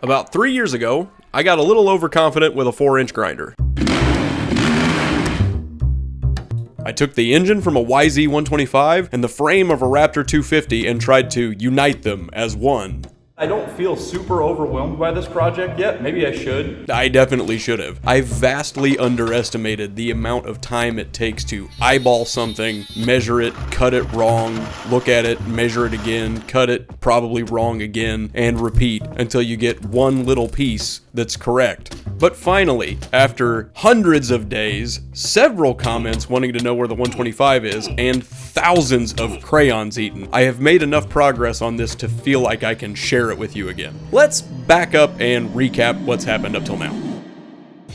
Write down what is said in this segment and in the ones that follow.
About 3 years ago, I got a little overconfident with a 4-inch grinder. I took the engine from a YZ125 and the frame of a Raptor 250 and tried to unite them as one. I don't feel super overwhelmed by this project yet. Maybe I should. I definitely should have. I vastly underestimated the amount of time it takes to eyeball something, measure it, cut it wrong, look at it, measure it again, cut it probably wrong again, and repeat until you get one little piece that's correct. But finally, after hundreds of days, several comments wanting to know where the 125 is, and thousands of crayons eaten, I have made enough progress on this to feel like I can share it with you again. Let's back up and recap what's happened up till now.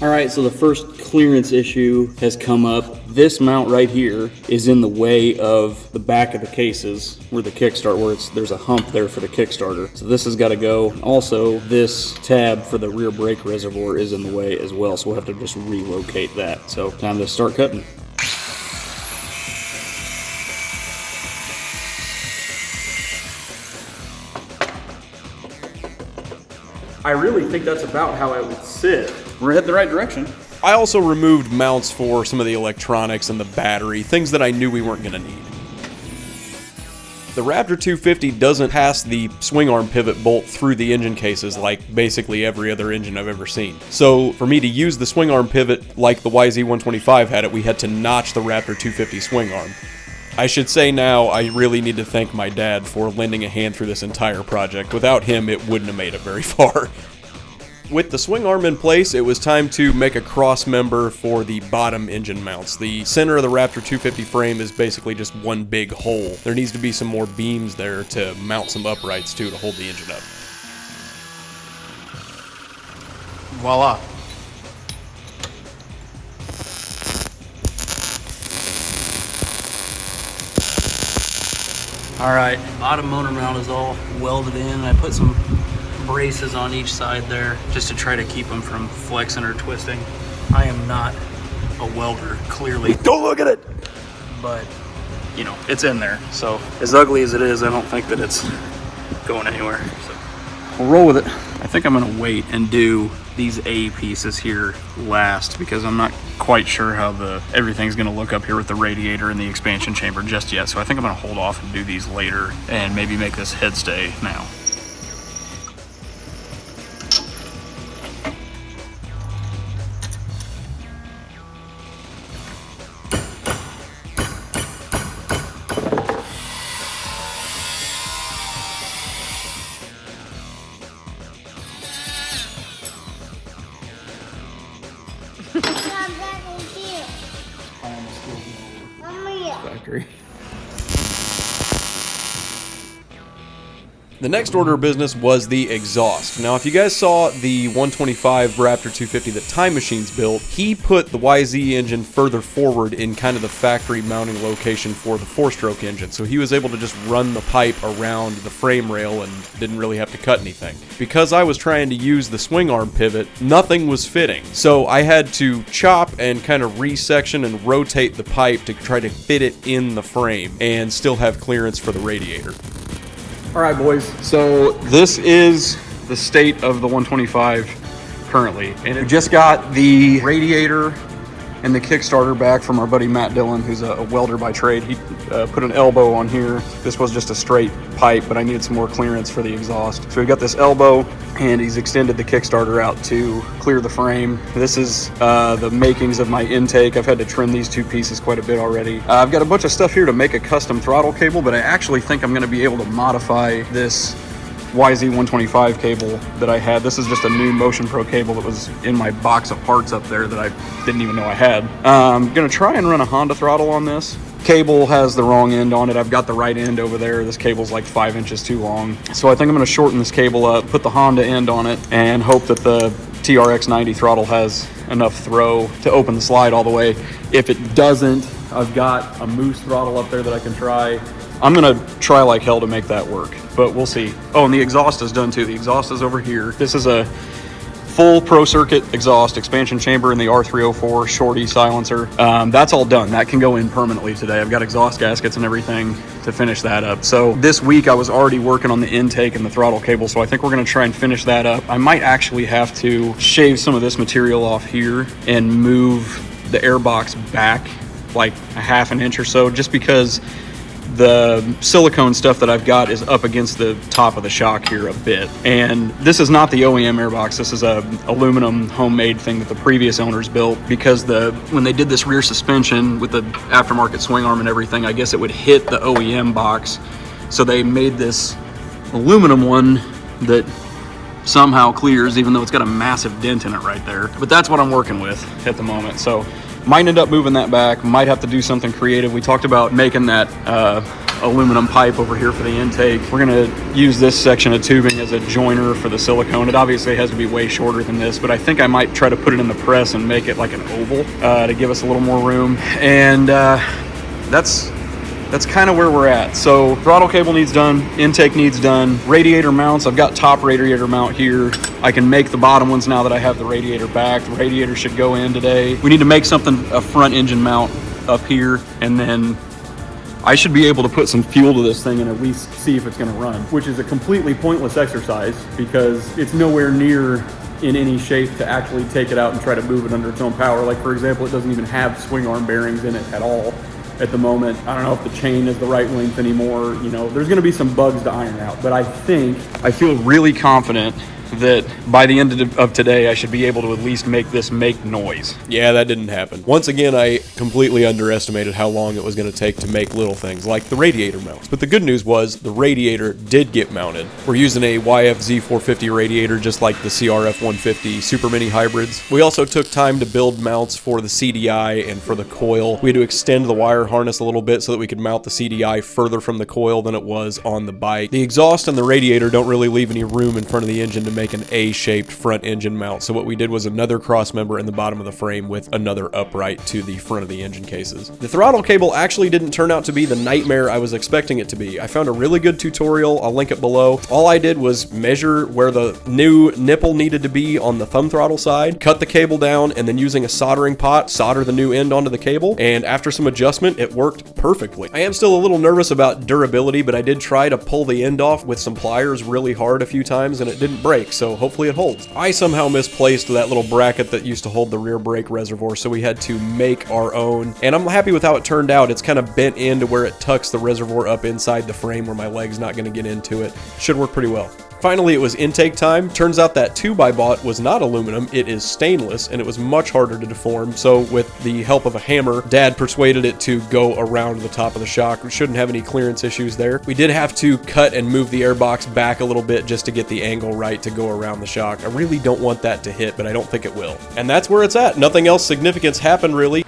Alright, so the first clearance issue has come up. This mount right here is in the way of the back of the cases where the kickstart, where there's a hump there for the Kickstarter. So this has got to go. Also, this tab for the rear brake reservoir is in the way as well, so we'll have to just relocate that. So time to start cutting. I really think that's about how it would sit. We're heading the right direction. I also removed mounts for some of the electronics and the battery, things that I knew we weren't going to need. The Raptor 250 doesn't pass the swing arm pivot bolt through the engine cases like basically every other engine I've ever seen. So for me to use the swing arm pivot like the YZ125 had it, we had to notch the Raptor 250 swing arm. I should say now, I really need to thank my dad for lending a hand through this entire project. Without him, it wouldn't have made it very far. With the swing arm in place, it was time to make a cross member for the bottom engine mounts. The center of the Raptor 250 frame is basically just one big hole. There needs to be some more beams there to mount some uprights too to hold the engine up. Voila. Alright, bottom motor mount is all welded in. I put some braces on each side there just to try to keep them from flexing or twisting. I am not a welder, clearly. Don't look at it! But, you know, it's in there. So, as ugly as it is, I don't think that it's going anywhere. So, we'll roll with it. I think I'm going to wait and do these A pieces here last because I'm not quite sure how everything's going to look up here with the radiator and the expansion chamber just yet. So I think I'm going to hold off and do these later and maybe make this head stay now. Factory. The next order of business was the exhaust. Now, if you guys saw the 125 Raptor 250 that Time Machines built, he put the YZ engine further forward in kind of the factory mounting location for the 4-stroke engine, so he was able to just run the pipe around the frame rail and didn't really have to cut anything. Because I was trying to use the swing arm pivot, nothing was fitting, so I had to chop and kind of resection and rotate the pipe to try to fit it in the frame and still have clearance for the radiator. All right, boys, so this is the state of the 125 currently, and it just got the radiator and the Kickstarter back from our buddy Matt Dillon, who's a welder by trade. He put an elbow on here. This was just a straight pipe, but I needed some more clearance for the exhaust. So we got this elbow, and he's extended the Kickstarter out to clear the frame. This is the makings of my intake. I've had to trim these two pieces quite a bit already. I've got a bunch of stuff here to make a custom throttle cable, but I actually think I'm gonna be able to modify this YZ125 cable that I had. This is just a new Motion Pro cable that was in my box of parts up there that I didn't even know I had. I'm gonna try and run a Honda throttle on this. Cable has the wrong end on it. I've got the right end over there. This cable's like 5 inches too long. So I think I'm gonna shorten this cable up, put the Honda end on it, and hope that the TRX 90 throttle has enough throw to open the slide all the way. If it doesn't, I've got a Moose throttle up there that I can try. I'm gonna try like hell to make that work, but we'll see. Oh, and the exhaust is done too. The exhaust is over here. This is a full Pro Circuit exhaust, expansion chamber in the R304 shorty silencer. That's all done. That can go in permanently today. I've got exhaust gaskets and everything to finish that up. So this week I was already working on the intake and the throttle cable, so I think we're going to try and finish that up. I might actually have to shave some of this material off here and move the airbox back like a half an inch or so, just because the silicone stuff that I've got is up against the top of the shock here a bit. And this is not the OEM airbox. This is a aluminum homemade thing that the previous owners built, because when they did this rear suspension with the aftermarket swing arm and everything, I guess it would hit the OEM box. So they made this aluminum one that somehow clears, even though it's got a massive dent in it right there. But that's what I'm working with at the moment. So might end up moving that back, might have to do something creative. We talked about making that aluminum pipe over here for the intake. We're gonna use this section of tubing as a joiner for the silicone. It obviously has to be way shorter than this, but I think I might try to put it in the press and make it like an oval to give us a little more room. And that's kind of where we're at. So throttle cable needs done, intake needs done, radiator mounts. I've got top radiator mount here. I can make the bottom ones now that I have the radiator back. The radiator should go in today. We need to make a front engine mount up here, and then I should be able to put some fuel to this thing and at least see if it's gonna run, which is a completely pointless exercise because it's nowhere near in any shape to actually take it out and try to move it under its own power. Like, for example, it doesn't even have swing arm bearings in it at all at the moment. I don't know if the chain is the right length anymore. You know, there's gonna be some bugs to iron out, but I feel really confident that by the end of today, I should be able to at least make this make noise. Yeah, that didn't happen. Once again, I completely underestimated how long it was going to take to make little things like the radiator mounts. But the good news was the radiator did get mounted. We're using a YFZ450 radiator just like the CRF150 Super Mini hybrids. We also took time to build mounts for the CDI and for the coil. We had to extend the wire harness a little bit so that we could mount the CDI further from the coil than it was on the bike. The exhaust and the radiator don't really leave any room in front of the engine to make an A-shaped front engine mount, so what we did was another cross member in the bottom of the frame with another upright to the front of the engine cases. The throttle cable actually didn't turn out to be the nightmare I was expecting it to be. I found a really good tutorial, I'll link it below. All I did was measure where the new nipple needed to be on the thumb throttle side, cut the cable down, and then using a soldering pot, solder the new end onto the cable, and after some adjustment, it worked perfectly. I am still a little nervous about durability, but I did try to pull the end off with some pliers really hard a few times, and it didn't break. So hopefully it holds. I somehow misplaced that little bracket that used to hold the rear brake reservoir, so we had to make our own, and I'm happy with how it turned out. It's kind of bent in to where it tucks the reservoir up inside the frame where my leg's not going to get into it. Should work pretty well. Finally, it was intake time. Turns out that tube I bought was not aluminum, it is stainless, and it was much harder to deform. So with the help of a hammer, Dad persuaded it to go around the top of the shock. We shouldn't have any clearance issues there. We did have to cut and move the airbox back a little bit just to get the angle right to go around the shock. I really don't want that to hit, but I don't think it will. And that's where it's at. Nothing else significant happened really.